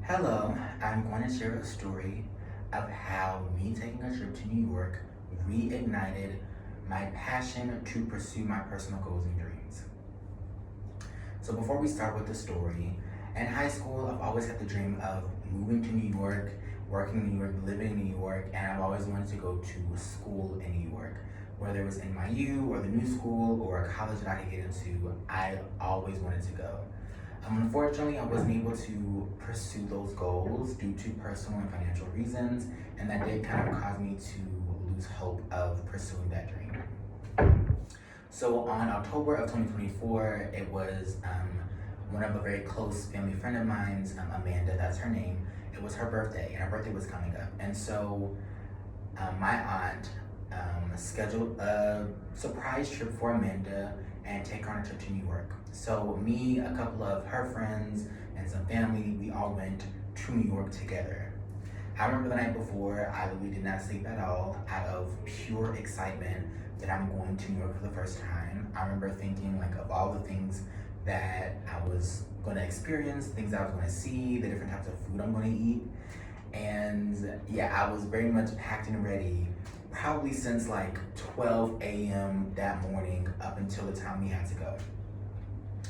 Hello, I'm going to share a story of how me taking a trip to New York reignited my passion to pursue my personal goals and dreams. So, before we start with the story, in high school, I've always had the dream of moving to New York, working in New York, living in New York, and I've always wanted to go to school in New York. Whether it was NYU or the new school or a college that I could get into, I always wanted to go. Unfortunately, I wasn't able to pursue those goals due to personal and financial reasons, and that did kind of cause me to lose hope of pursuing that dream. So on October of 2024, it was one of a very close family friend of mine's, Amanda, that's her name. It was her birthday, and her birthday was coming up. And so my aunt scheduled a surprise trip for Amanda and take her on a trip to New York. So me, a couple of her friends, and some family, we all went to New York together. I remember the night before, I literally did not sleep at all out of pure excitement that I'm going to New York for the first time. I remember thinking like of all the things that I was going to experience, things I was going to see, the different types of food I'm going to eat. And yeah, I was very much packed and ready, probably since like 12 a.m. that morning up until the time we had to go.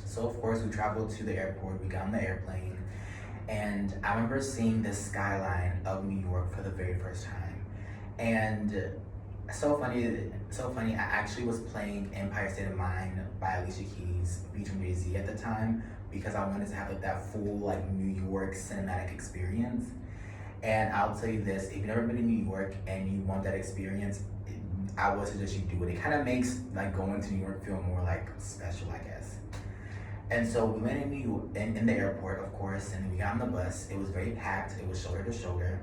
So of course we traveled to the airport, we got on the airplane, and I remember seeing the skyline of New York for the very first time. And so funny, I actually was playing Empire State of Mind by Alicia Keys featuring Jay-Z at the time because I wanted to have like that full like New York cinematic experience. And I'll tell you this, if you've never been to New York and you want that experience, I would suggest you do it. It kind of makes like going to New York feel more like special, I guess. And so we went in the airport, of course, and we got on the bus. It was very packed. It was shoulder to shoulder.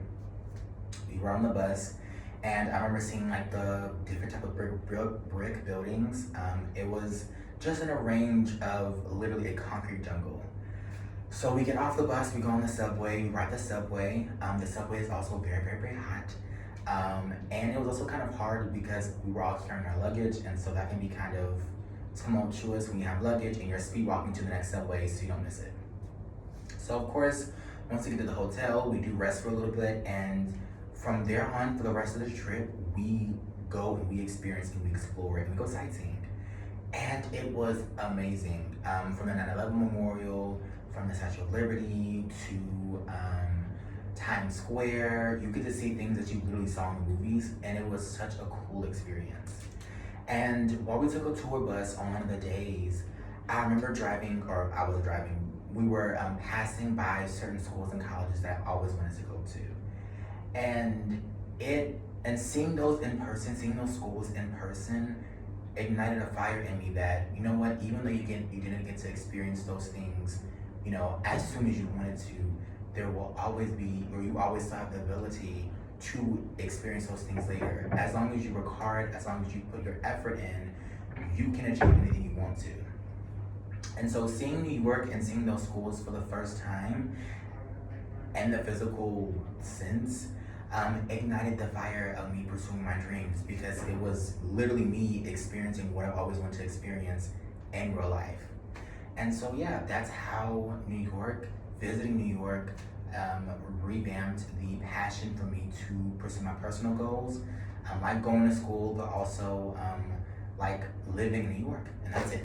We were on the bus, and I remember seeing like the different type of brick buildings. It was just in a range of literally a concrete jungle. So we get off the bus, we go on the subway, we ride the subway. The subway is also very, very, very hot. And it was also kind of hard because we were all carrying our luggage, and so that can be kind of tumultuous when you have luggage and you're speed walking to the next subway so you don't miss it. So of course, once we get to the hotel, we do rest for a little bit, and from there on, for the rest of the trip, we go and we experience and we explore and we go sightseeing. And it was amazing. From the 9/11 Memorial, from the Statue of Liberty to Times Square, you get to see things that you literally saw in the movies, and it was such a cool experience. And while we took a tour bus on one of the days, I remember driving, or I was driving, we were passing by certain schools and colleges that I always wanted to go to. And seeing those in person, seeing those schools in person, ignited a fire in me that, you know what, even though you didn't get to experience those things, you know, as soon as you wanted to, there will always be, or you always still have the ability to experience those things later. As long as you work hard, as long as you put your effort in, you can achieve anything you want to. And so seeing New York and seeing those schools for the first time, and the physical sense, ignited the fire of me pursuing my dreams because it was literally me experiencing what I've always wanted to experience in real life. And so yeah, that's how visiting New York, revamped the passion for me to pursue my personal goals, like going to school, but also like living in New York, and that's it.